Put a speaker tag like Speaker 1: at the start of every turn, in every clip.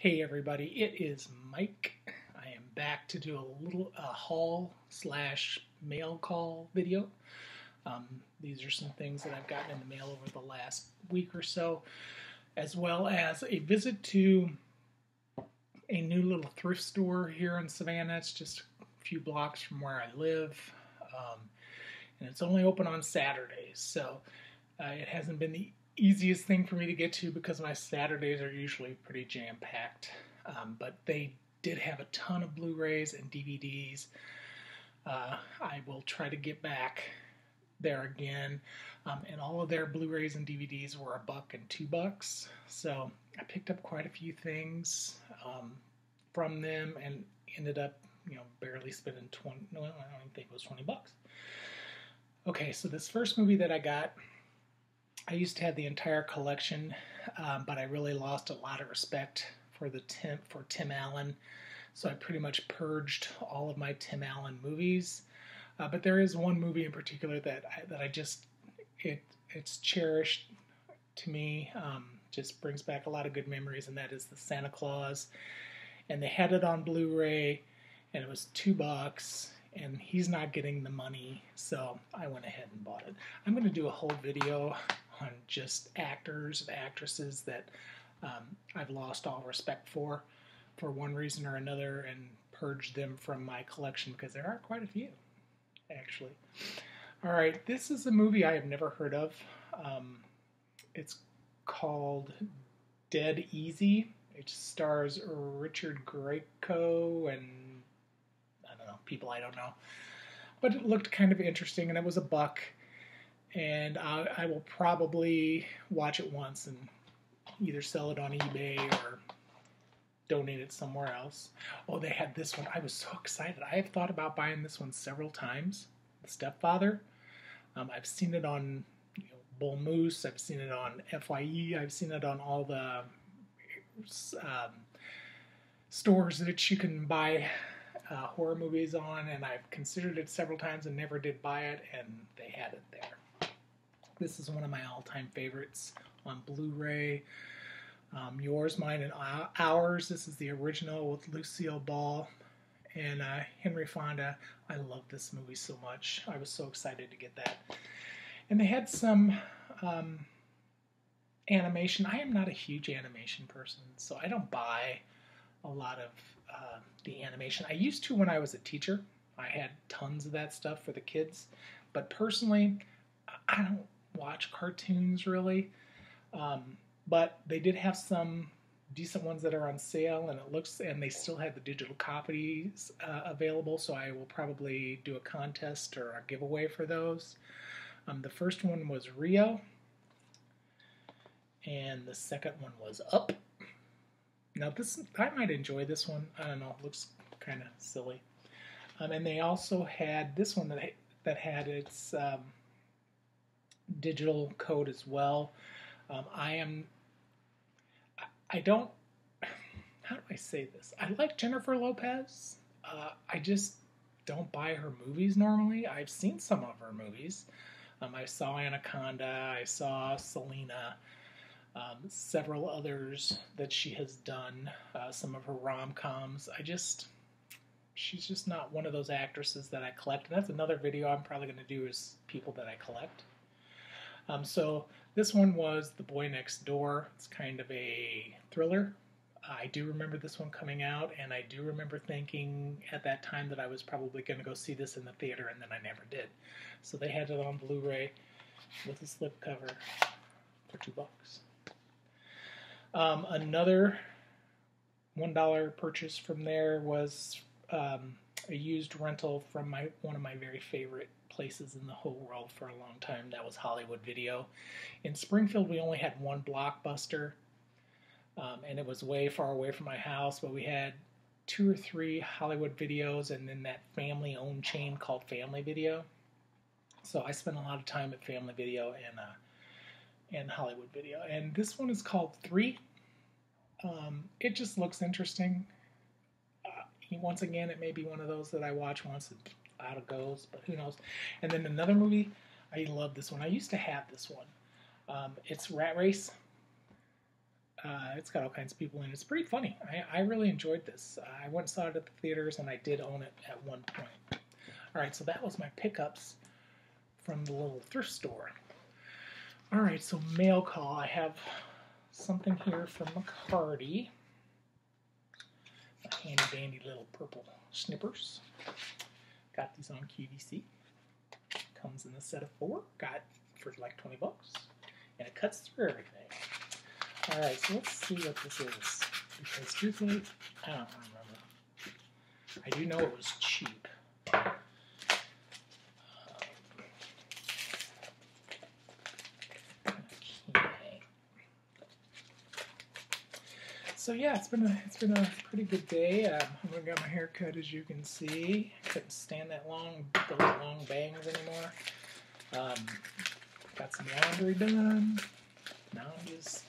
Speaker 1: Hey everybody, it is Mike. I am back to do a little haul slash mail call video. These are some things that I've gotten in the mail over the last week or so, as well as a visit to a new little thrift store here in Savannah. It's just a few blocks from where I live, and it's only open on Saturdays, so it hasn't been the easiest thing for me to get to because my Saturdays are usually pretty jam-packed. But they did have a ton of Blu-rays and DVDs. I will try to get back there again. And all of their Blu-rays and DVDs were $1 and $2. So I picked up quite a few things from them and ended up, barely spending I don't think it was $20. Okay, so this first movie that I got, I used to have the entire collection, but I really lost a lot of respect for Tim Allen, so I pretty much purged all of my Tim Allen movies. But there is one movie in particular that I just it's cherished to me. Just brings back a lot of good memories, and that is the Santa Claus. And they had it on Blu-ray, and it was $2. And he's not getting the money, so I went ahead and bought it. I'm going to do a whole video on just actors and actresses that I've lost all respect for one reason or another, and purge them from my collection, because there are quite a few, actually. Alright, this is a movie I have never heard of. It's called Dead Easy. It stars Richard Grieco and people I don't know, but it looked kind of interesting, and it was $1, and I will probably watch it once and either sell it on eBay or donate it somewhere else. Oh, they had this one. I was so excited. I have thought about buying this one several times. The Stepfather. I've seen it on Bull Moose. I've seen it on FYE. I've seen it on all the stores that you can buy horror movies on, and I've considered it several times and never did buy it, and they had it there. This is one of my all-time favorites on Blu-ray. Yours, Mine, and Ours. This is the original with Lucille Ball and Henry Fonda. I love this movie so much. I was so excited to get that. And they had some animation. I am not a huge animation person, so I don't buy a lot of the animation. I used to when I was a teacher. I had tons of that stuff for the kids, but personally, I don't watch cartoons really. But they did have some decent ones that are on sale, and they still have the digital copies available. So I will probably do a contest or a giveaway for those. The first one was Rio, and the second one was Up. Now I might enjoy this one. I don't know. It looks kind of silly. And they also had this one that had its digital code as well. I don't. How do I say this? I like Jennifer Lopez. I just don't buy her movies normally. I've seen some of her movies. I saw Anaconda. I saw Selena. Several others that she has done, some of her rom-coms. She's just not one of those actresses that I collect. And that's another video I'm probably going to do, is people that I collect. So this one was The Boy Next Door. It's kind of a thriller. I do remember this one coming out, and I do remember thinking at that time that I was probably going to go see this in the theater, and then I never did. So they had it on Blu-ray with a slipcover for $2. Another $1 purchase from there was a used rental from one of my very favorite places in the whole world for a long time. That was Hollywood Video. In Springfield, we only had one Blockbuster, and it was way far away from my house, but we had 2 or 3 Hollywood Videos, and then that family-owned chain called Family Video. So I spent a lot of time at Family Video and Hollywood Video. And this one is called 3. It just looks interesting. Once again, it may be one of those that I watch once and out it goes, but who knows. And then another movie, I love this one. I used to have this one. It's Rat Race. It's got all kinds of people in it. It's pretty funny. I really enjoyed this. I went and saw it at the theaters, and I did own it at one point. All right, so that was my pickups from the little thrift store. All right, so mail call. I have something here from McCarty. My handy dandy little purple snippers. Got these on QVC. Comes in a set of 4. Got for like 20 bucks. And it cuts through everything. Alright, so let's see what this is. Because truthfully, I don't remember. I do know it was cheap. Okay. So yeah, it's been a pretty good day. I'm gonna get my hair cut, as you can see. Couldn't stand those long bangs anymore. Got some laundry done. Now I'm just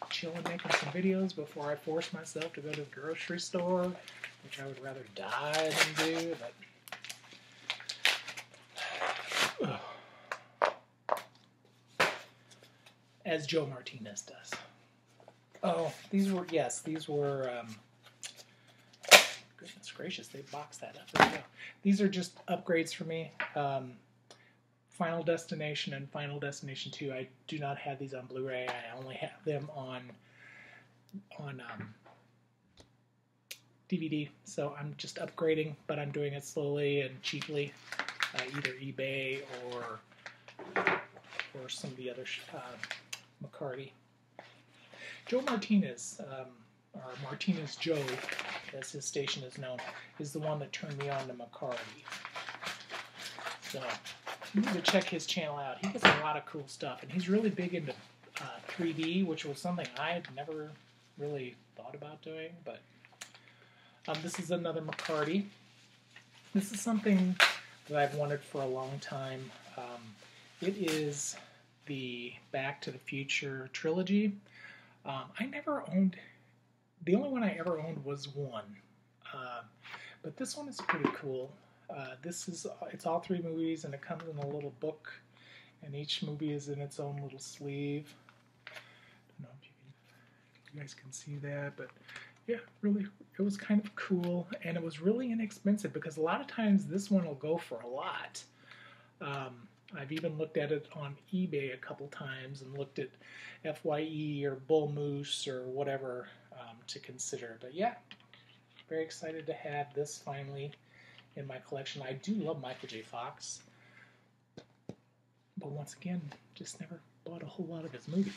Speaker 1: chilling, making some videos before I force myself to go to the grocery store, which I would rather die than do. But as Joe Martinez does. Oh, these were goodness gracious, they boxed that up. There we go. These are just upgrades for me. Final Destination and Final Destination 2. I do not have these on Blu-ray. I only have them on DVD. So I'm just upgrading, but I'm doing it slowly and cheaply, either eBay or some of the other McCarty. Joe Martinez, or Martinez Joe, as his station is known, is the one that turned me on to McCarty. So you need to check his channel out. He does a lot of cool stuff, and he's really big into 3D, which was something I had never really thought about doing. But this is another McCarty. This is something that I've wanted for a long time. It is the Back to the Future trilogy. I never owned. The only one I ever owned was 1, but this one is pretty cool. It's all 3 movies, and it comes in a little book, and each movie is in its own little sleeve. I don't know if you guys can see that, but yeah, really, it was kind of cool, and it was really inexpensive because a lot of times this one will go for a lot. I've even looked at it on eBay a couple times and looked at FYE or Bull Moose or whatever to consider. But yeah, very excited to have this finally in my collection. I do love Michael J. Fox, but once again, just never bought a whole lot of his movies.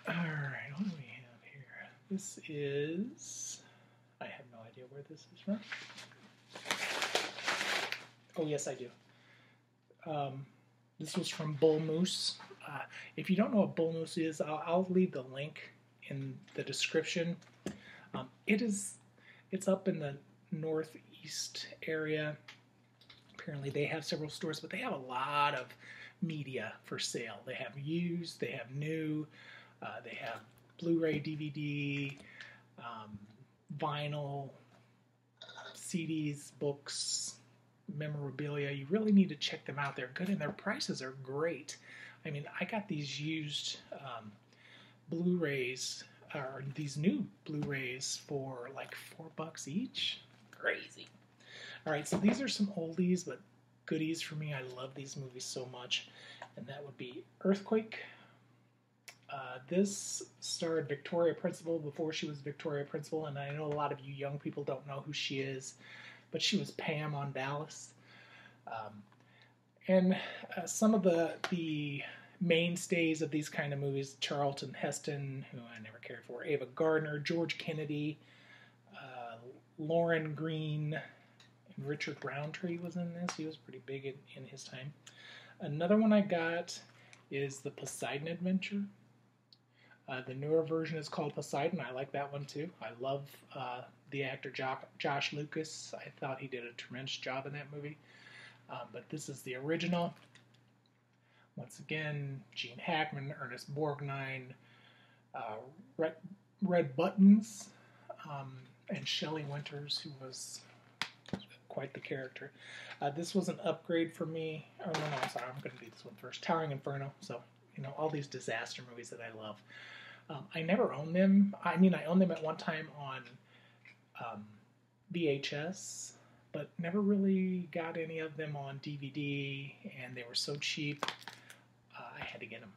Speaker 1: Alright, what do we have here? This is... I have no idea where this is from. Oh, yes, I do. This was from Bull Moose. If you don't know what Bull Moose is, I'll leave the link in the description. It's up in the northeast area. Apparently they have several stores, but they have a lot of media for sale. They have used, they have new, they have Blu-ray, DVD, vinyl, CDs, books, memorabilia. You really need to check them out. They're good, and their prices are great. I mean, I got these used Blu-rays, or these new Blu-rays for like $4 each. Crazy. All right, so these are some oldies but goodies for me. I love these movies so much, and that would be Earthquake. This starred Victoria Principal before she was Victoria Principal, and I know a lot of you young people don't know who she is, but she was Pam on Dallas. And some of the mainstays of these kind of movies, Charlton Heston, who I never cared for, Ava Gardner, George Kennedy, Lauren Green, and Richard Roundtree was in this. He was pretty big in his time. Another one I got is The Poseidon Adventure. The newer version is called Poseidon. I like that one too. I love the actor Josh Lucas. I thought he did a tremendous job in that movie. But this is the original. Once again, Gene Hackman, Ernest Borgnine, Red Buttons, and Shelley Winters, who was quite the character. This was an upgrade for me. Oh, no, I'm sorry. I'm going to do this one first. Towering Inferno. So, all these disaster movies that I love. I never owned them. I mean, I owned them at one time on um, VHS, but never really got any of them on DVD, and they were so cheap, I had to get them.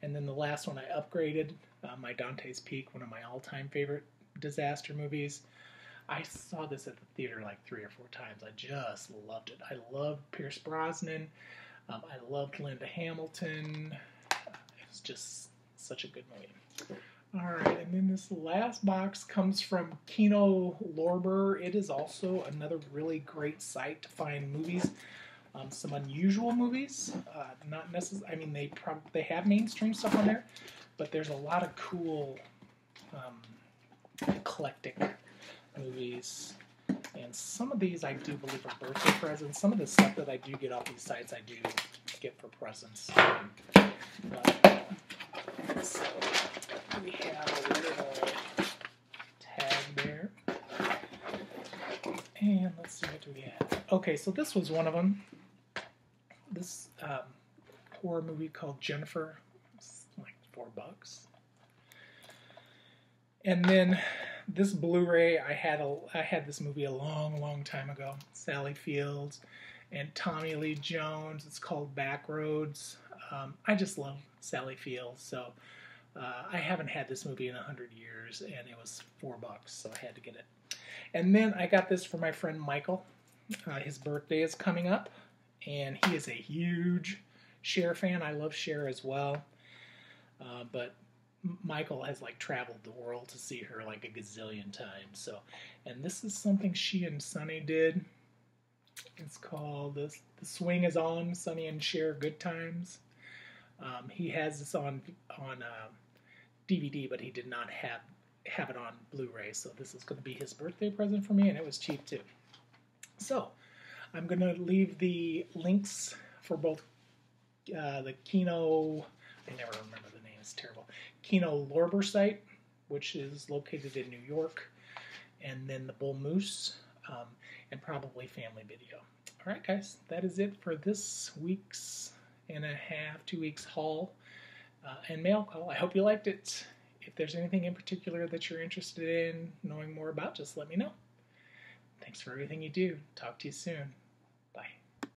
Speaker 1: And then the last one I upgraded, my Dante's Peak, one of my all-time favorite disaster movies. I saw this at the theater like 3 or 4 times. I just loved it. I loved Pierce Brosnan. I loved Linda Hamilton. It was just such a good movie. All right, and then this last box comes from Kino Lorber. It is also another really great site to find movies. Some unusual movies, not necessarily. I mean, they have mainstream stuff on there, but there's a lot of cool, eclectic movies. And some of these I do believe are birthday presents. Some of the stuff that I do get off these sites I do get for presents. So we have a little tag there. And let's see, what do we have? Okay, so this was one of them. This horror movie called Jennifer. It's like $4. And then this Blu-ray, I had this movie a long time ago. Sally Fields and Tommy Lee Jones. It's called Backroads. I just love Sally Fields, so I haven't had this movie in 100 years, and it was $4, so I had to get it. And then I got this for my friend Michael. His birthday is coming up, and he is a huge Cher fan. I love Cher as well, but Michael has like traveled the world to see her like a gazillion times. So, and this is something she and Sonny did. It's called "The Swing Is On." Sonny and Cher Good Times. He has this on DVD, but he did not have it on Blu-ray. So this is going to be his birthday present for me, and it was cheap too. So I'm going to leave the links for both the Kino. I never remember the name. It's terrible. Kino Lorber site, which is located in New York, and then the Bull Moose, and probably Family Video. All right, guys, that is it for this week's and a half, 2 weeks haul and mail call. I hope you liked it. If there's anything in particular that you're interested in knowing more about, just let me know. Thanks for everything you do. Talk to you soon. Bye.